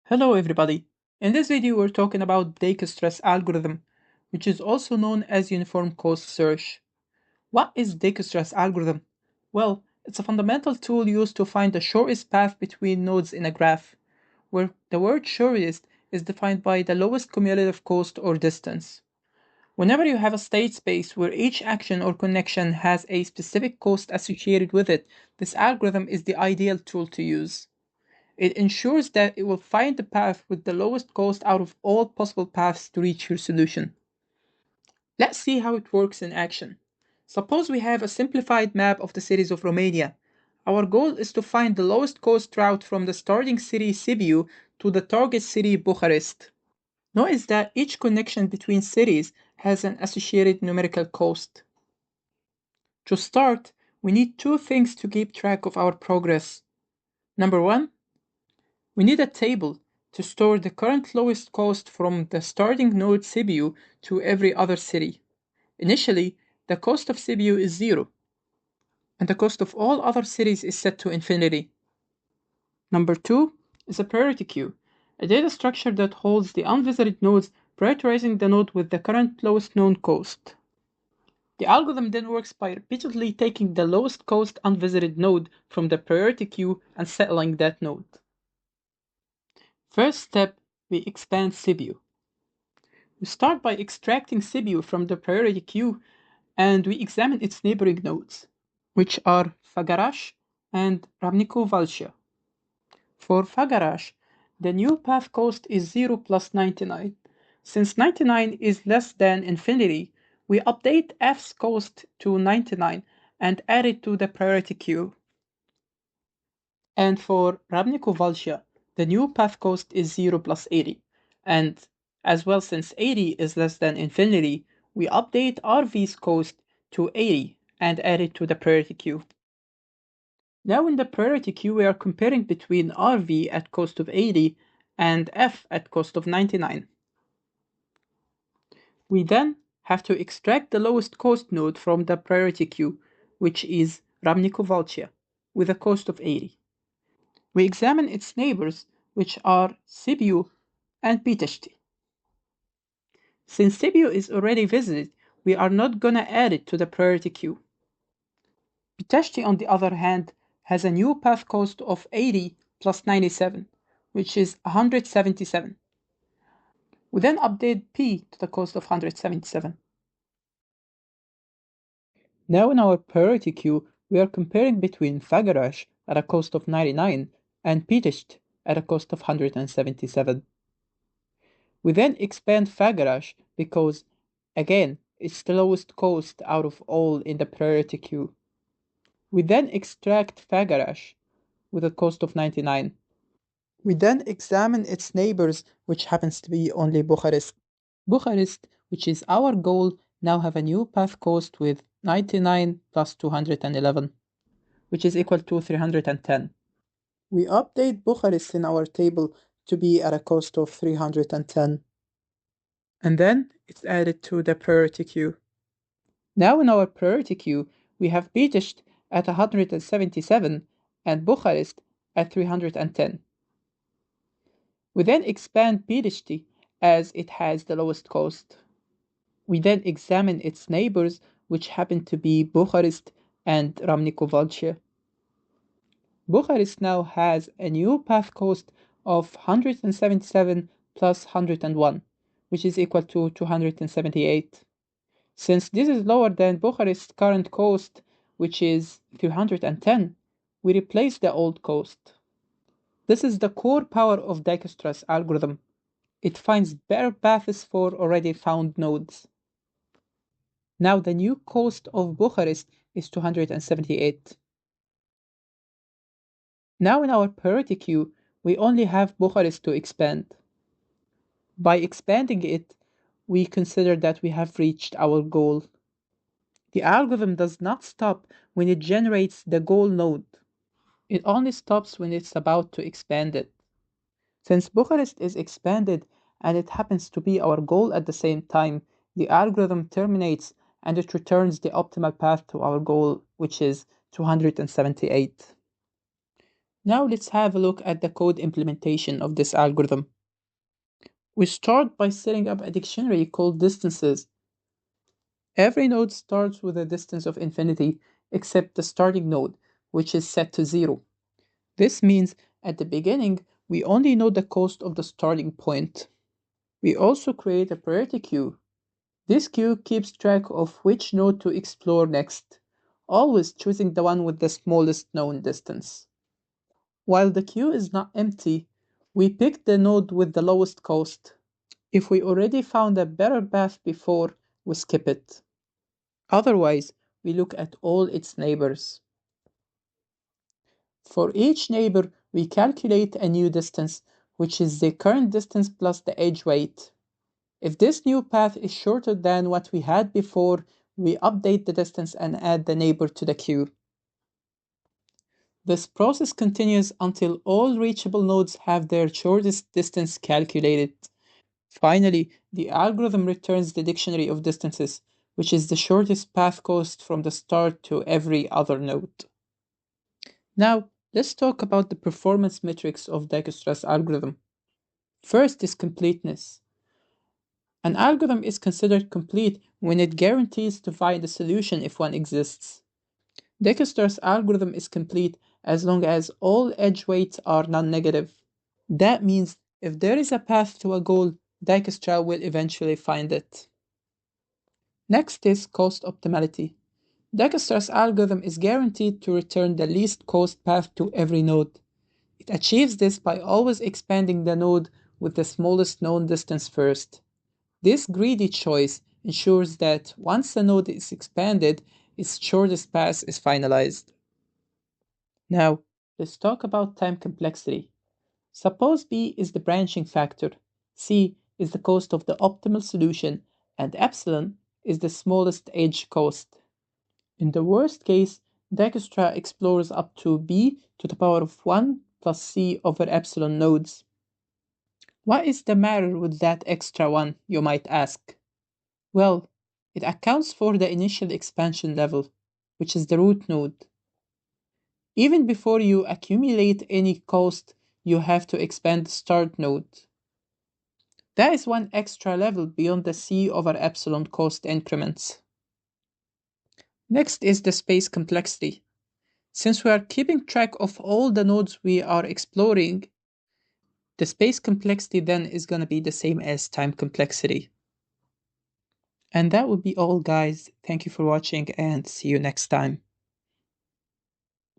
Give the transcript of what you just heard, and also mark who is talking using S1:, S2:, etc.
S1: Hello everybody. In this video we're talking about Dijkstra's algorithm, which is also known as uniform cost search. What is Dijkstra's algorithm? Well, it's a fundamental tool used to find the shortest path between nodes in a graph, where the word shortest is defined by the lowest cumulative cost or distance. Whenever you have a state space where each action or connection has a specific cost associated with it, this algorithm is the ideal tool to use. It ensures that it will find the path with the lowest cost out of all possible paths to reach your solution. Let's see how it works in action. Suppose we have a simplified map of the cities of Romania. Our goal is to find the lowest cost route from the starting city Sibiu to the target city Bucharest. Notice that each connection between cities has an associated numerical cost. To start, we need two things to keep track of our progress. Number one, we need a table to store the current lowest cost from the starting node Sibiu to every other city. Initially, the cost of Sibiu is 0, and the cost of all other cities is set to infinity. Number 2 is a priority queue, a data structure that holds the unvisited nodes, prioritizing the node with the current lowest known cost. The algorithm then works by repeatedly taking the lowest cost unvisited node from the priority queue and settling that node. First step, we expand Sibiu. We start by extracting Sibiu from the priority queue and we examine its neighboring nodes, which are Fagarash and Ramnico Valshia. For Fagarash, the new path cost is 0 plus 99. Since 99 is less than infinity, we update F's cost to 99 and add it to the priority queue. And for Ramnico Valshia, the new path cost is 0 plus 80. And as well, since 80 is less than infinity, we update RV's cost to 80 and add it to the priority queue. Now in the priority queue, we are comparing between RV at cost of 80 and F at cost of 99. We then have to extract the lowest cost node from the priority queue, which is Ramnico Valshia, with a cost of 80. We examine its neighbors, which are Sibiu and Pitashti. Since Sibiu is already visited, we are not gonna add it to the priority queue. Pitashti, on the other hand, has a new path cost of 80 plus 97, which is 177. We then update P to the cost of 177. Now in our priority queue, we are comparing between Fagarash at a cost of 99 and Pitasht at a cost of 177. We then expand Fagarash because, again, it's the lowest cost out of all in the priority queue. We then extract Fagarash with a cost of 99. We then examine its neighbors, which happens to be only Bucharest. Bucharest, which is our goal, now have a new path cost with 99 plus 211, which is equal to 310. We update Bucharest in our table to be at a cost of 310. And then it's added to the priority queue. Now in our priority queue, we have Pitești at 177 and Bucharest at 310. We then expand Pitești as it has the lowest cost. We then examine its neighbors, which happen to be Bucharest and Ramnico Valshia. Bucharest now has a new path cost of 177 plus 101, which is equal to 278. Since this is lower than Bucharest's current cost, which is 310, we replace the old cost. This is the core power of Dijkstra's algorithm. It finds better paths for already found nodes. Now the new cost of Bucharest is 278. Now in our priority queue, we only have Bucharest to expand. By expanding it, we consider that we have reached our goal. The algorithm does not stop when it generates the goal node. It only stops when it's about to expand it. Since Bucharest is expanded and it happens to be our goal at the same time, the algorithm terminates and it returns the optimal path to our goal, which is 278. Now let's have a look at the code implementation of this algorithm. We start by setting up a dictionary called distances. Every node starts with a distance of infinity except the starting node, which is set to 0. This means at the beginning, we only know the cost of the starting point. We also create a priority queue. This queue keeps track of which node to explore next, always choosing the one with the smallest known distance. While the queue is not empty, we pick the node with the lowest cost. If we already found a better path before, we skip it. Otherwise, we look at all its neighbors. For each neighbor, we calculate a new distance, which is the current distance plus the edge weight. If this new path is shorter than what we had before, we update the distance and add the neighbor to the queue. This process continues until all reachable nodes have their shortest distance calculated. Finally, the algorithm returns the dictionary of distances, which is the shortest path cost from the start to every other node. Now, let's talk about the performance metrics of Dijkstra's algorithm. First is completeness. An algorithm is considered complete when it guarantees to find a solution if one exists. Dijkstra's algorithm is complete as long as all edge weights are non-negative. That means if there is a path to a goal, Dijkstra will eventually find it. Next is cost optimality. Dijkstra's algorithm is guaranteed to return the least cost path to every node. It achieves this by always expanding the node with the smallest known distance first. This greedy choice ensures that once the node is expanded, its shortest path is finalized. Now, let's talk about time complexity. Suppose B is the branching factor, C is the cost of the optimal solution, and epsilon is the smallest edge cost. In the worst case, Dijkstra explores up to B to the power of 1 plus C over epsilon nodes. What is the matter with that extra one, you might ask? Well, it accounts for the initial expansion level, which is the root node. Even before you accumulate any cost, you have to expand the start node. That is one extra level beyond the C over epsilon cost increments. Next is the space complexity. Since we are keeping track of all the nodes we are exploring, the space complexity then is going to be the same as time complexity. And that would be all, guys. Thank you for watching and see you next time.